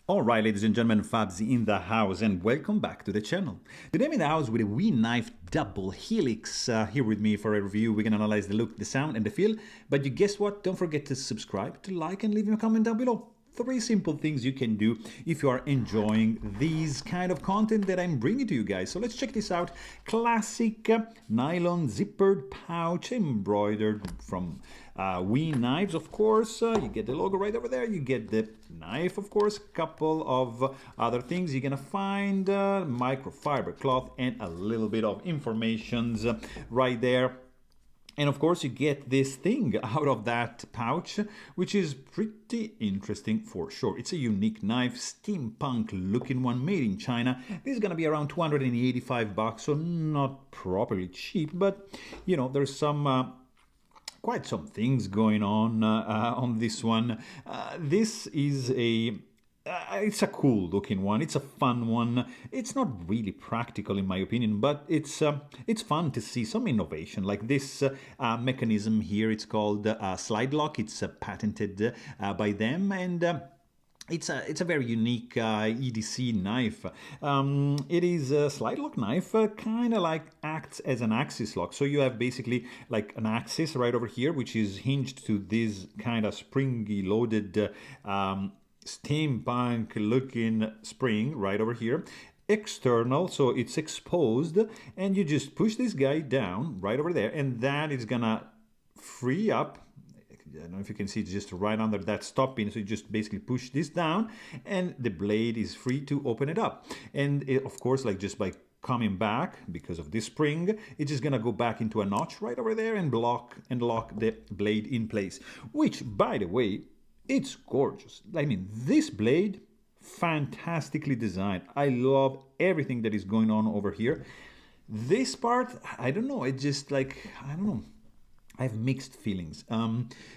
Alright, ladies and gentlemen, Fabs in the house, and welcome back to the channel. Today I'm in the house with a Wii Knife Double Helix. Here with me for a review. We're gonna analyze the look, the sound, and the feel. But you guess what? Don't forget to subscribe, to like, and leave me a comment down below. 3 simple things you can do if you are enjoying these kind of content that I'm bringing to you guys. So let's check this out. Classic nylon zippered pouch embroidered from Wii Knives, of course. You get the logo right over there. You get the knife, of course. A couple of other things you're gonna find. Microfiber cloth and a little bit of informations right there. And of course you get this thing out of that pouch, which is pretty interesting for sure. It's a unique knife, steampunk looking one, made in China. This is gonna be around 285 bucks, so not properly cheap, but you know, there's some quite some things going on this one. This is it's a cool looking one. It's a fun one. It's not really practical in my opinion, but it's fun to see some innovation like this mechanism here. It's called slide lock. It's patented by them, and it's a very unique EDC knife. It is a slide lock knife, kind of like acts as an axis lock. So you have basically like an axis right over here, which is hinged to this kind of springy loaded steampunk looking spring right over here. External, so it's exposed, and you just push this guy down right over there, and that is gonna free up. I don't know if you can see, it's just right under that stop pin. So you just basically push this down and the blade is free to open it up. And it, of course, like just by coming back because of this spring, it's just gonna go back into a notch right over there and lock the blade in place, which, by the way, it's gorgeous. I mean, this blade, fantastically designed. I love everything that is going on over here. This part, I don't know, it just like, I don't know. I have mixed feelings.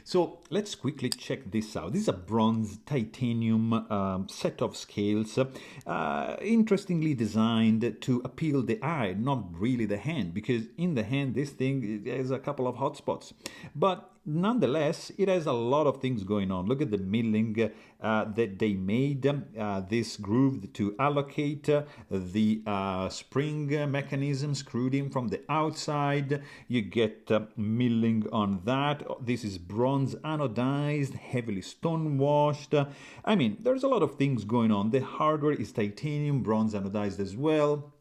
So let's quickly check this out. This is a bronze titanium set of scales, interestingly designed to appeal the eye, not really the hand, because in the hand this thing has a couple of hot spots. But nonetheless, it has a lot of things going on. Look at the milling that they made, this groove to allocate the spring mechanism screwed in from the outside. You get milling on that. This is bronze anodized, heavily stone washed. I mean, there's a lot of things going on. The hardware is titanium, bronze anodized as well.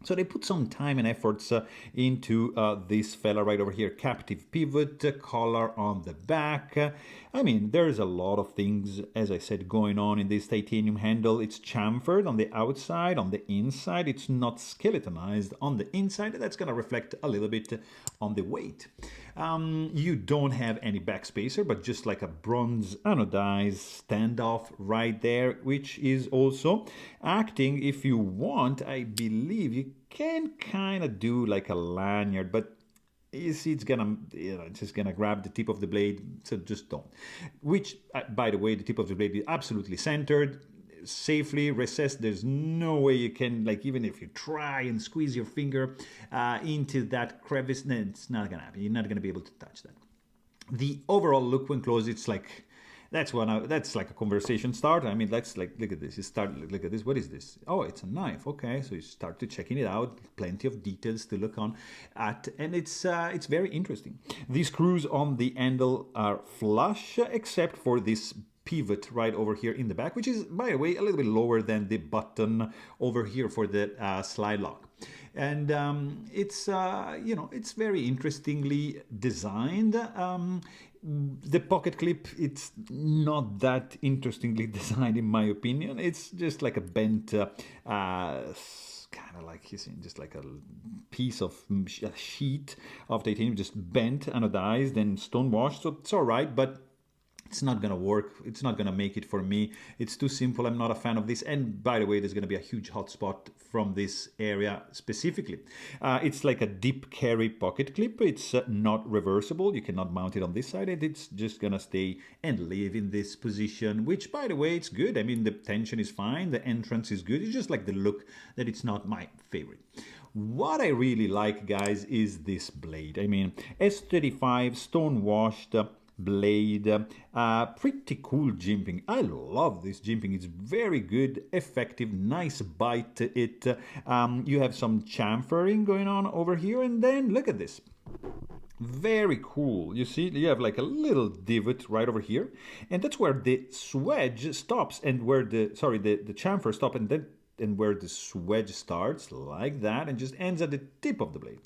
So they put some time and efforts into this fella right over here. Captive pivot, collar on the back. I mean, there's a lot of things, as I said, going on in this titanium handle. It's chamfered on the outside. On the inside, it's not skeletonized on the inside. That's going to reflect a little bit on the weight. You don't have any backspacer, but just like a bronze anodized standoff right there, which is also acting, if you want, I believe you can kind of do like a lanyard, but you see it's gonna, it's just gonna grab the tip of the blade, so just don't. Which, by the way, the tip of the blade is absolutely centered, safely recessed. There's no way you can, like, even if you try and squeeze your finger into that crevice, no, it's not gonna happen. You're not gonna be able to touch that. The overall look when closed, it's like, that's like a conversation starter. I mean, let's like, look at this. You start, look at this. What is this? Oh, it's a knife. Okay, so you start to checking it out. Plenty of details to look on at, and it's very interesting. The screws on the handle are flush, except for this pivot right over here in the back, which is, by the way, a little bit lower than the button over here for the slide lock. And it's you know, it's very interestingly designed. The pocket clip, it's not that interestingly designed in my opinion. It's just like a bent kind of like, you see, just like a piece of a sheet of titanium, just bent, anodized, and stone washed. So it's all right, but it's not gonna work. It's not gonna make it for me. It's too simple. I'm not a fan of this. And by the way, there's gonna be a huge hotspot from this area specifically. It's like a deep carry pocket clip. It's not reversible. You cannot mount it on this side, and it's just gonna stay and live in this position, which, by the way, it's good. I mean, the tension is fine. The entrance is good. It's just like the look that it's not my favorite. What I really like, guys, is this blade. I mean, S35 stone washed, blade. Pretty cool jimping. I love this jimping. It's very good, effective, nice bite. You have some chamfering going on over here, and then look at this. Very cool. You see, you have like a little divot right over here, and that's where the swedge stops, and where the chamfer stops, and where the swedge starts, like that, and just ends at the tip of the blade.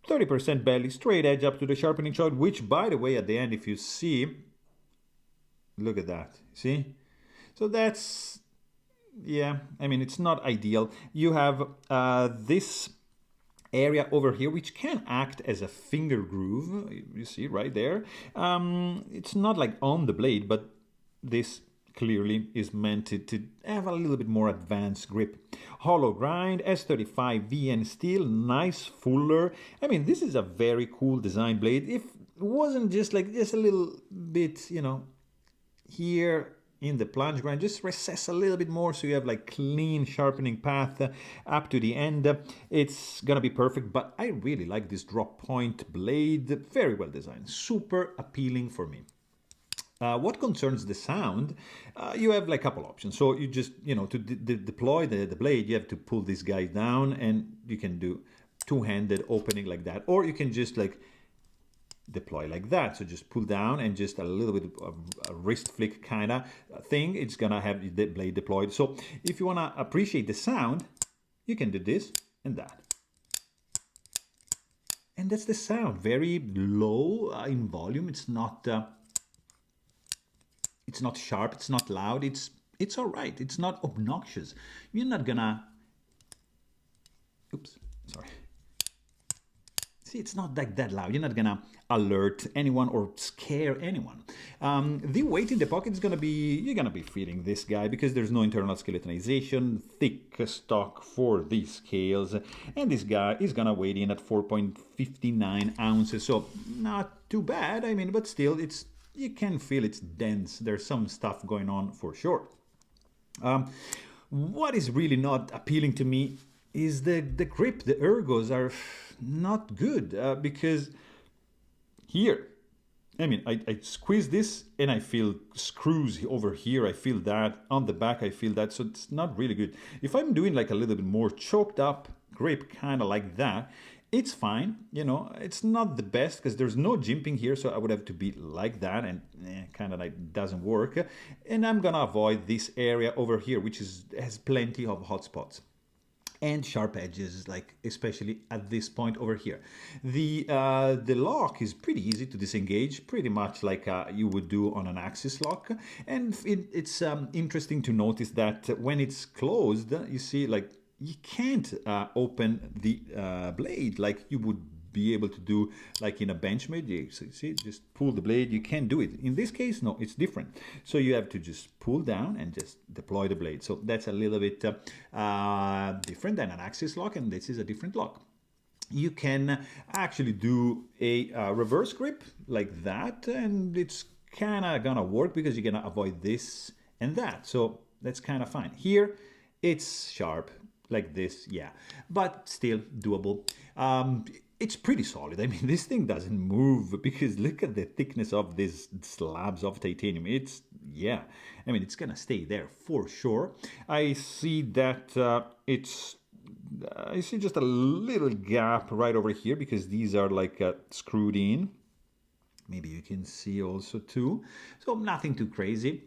30% belly, straight edge up to the sharpening joint, which, by the way, at the end, if you see, look at that, see? So that's, yeah, I mean, it's not ideal. You have this area over here, which can act as a finger groove, you see right there. It's not like on the blade, but this clearly is meant to have a little bit more advanced grip. Hollow grind, S35 VN steel, nice fuller. I mean, this is a very cool design blade. If it wasn't just like just a little bit, you know, here in the plunge grind, just recess a little bit more so you have like clean sharpening path up to the end. It's gonna be perfect, but I really like this drop point blade. Very well designed, super appealing for me. What concerns the sound, you have like a couple options. So you just, you know, to deploy the blade, you have to pull this guy down, and you can do two-handed opening like that, or you can just like deploy like that. So just pull down and just a little bit of a wrist flick kind of thing. It's gonna have the blade deployed. So if you wanna appreciate the sound, you can do this and that. And that's the sound, very low in volume. It's not sharp, it's not loud, it's all right, it's not obnoxious. You're not gonna, oops, sorry. See, it's not like that loud. You're not gonna alert anyone or scare anyone. The weight in the pocket is gonna be, you're gonna be feeling this guy because there's no internal skeletonization, thick stock for these scales, and this guy is gonna weigh in at 4.59 ounces, so not too bad. I mean, but still, you can feel it's dense. There's some stuff going on for sure. What is really not appealing to me is the grip. The ergos are not good because here, I mean, I squeeze this and I feel screws over here. I feel that on the back. I feel that. So it's not really good. If I'm doing like a little bit more choked up grip, kind of like that, it's fine, you know, it's not the best because there's no jimping here, so I would have to be like that, and kind of like doesn't work. And I'm gonna avoid this area over here, which has plenty of hot spots and sharp edges, like especially at this point over here. The lock is pretty easy to disengage, pretty much like you would do on an axis lock. And it's interesting to notice that when it's closed, you see, like, you can't open the blade like you would be able to do like in a Benchmade. You see, just pull the blade. You can't do it. In this case, no, it's different. So you have to just pull down and just deploy the blade. So that's a little bit different than an axis lock, and this is a different lock. You can actually do a reverse grip like that, and it's kind of gonna work because you're gonna avoid this and that. So that's kind of fine. Here, it's sharp like this, yeah, but still doable. It's pretty solid. I mean, this thing doesn't move because look at the thickness of these slabs of titanium. It's, yeah, I mean, it's gonna stay there for sure. I see that I see just a little gap right over here because these are like screwed in. Maybe you can see also too. So nothing too crazy.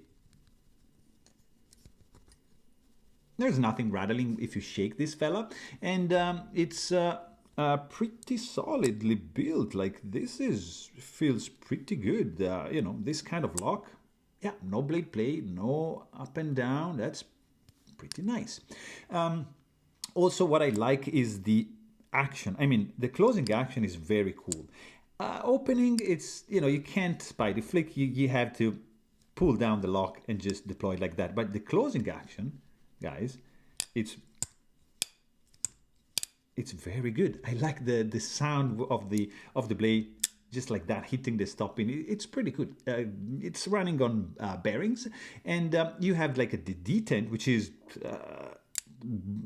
There's nothing rattling if you shake this fella, and it's pretty solidly built. Like, this feels pretty good. You know, this kind of lock, yeah, no blade play, no up and down. That's pretty nice. Also, what I like is the action. I mean, the closing action is very cool. Opening, it's, you know, you can't by the flick. You have to pull down the lock and just deploy like that. But the closing action, guys, it's very good. I like the sound of the blade just like that hitting the stop in. It's pretty good. It's running on bearings, and you have like a detent, which is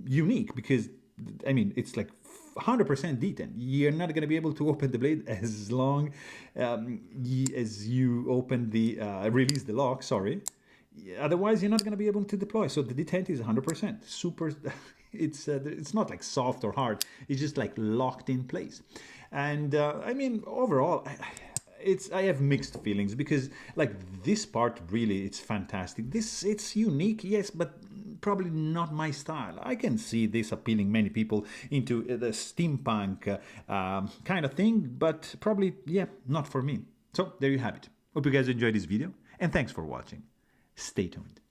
unique because, I mean, it's like 100% detent. You're not going to be able to open the blade as long as you open the release the lock. Sorry. Otherwise, you're not going to be able to deploy. So the detent is 100% super. It's not like soft or hard. It's just like locked in place. And I mean, overall, I have mixed feelings because like this part really it's fantastic. It's unique, yes, but probably not my style. I can see this appealing many people into the steampunk kind of thing, but probably not for me. So there you have it. Hope you guys enjoyed this video, and thanks for watching. Stay tuned.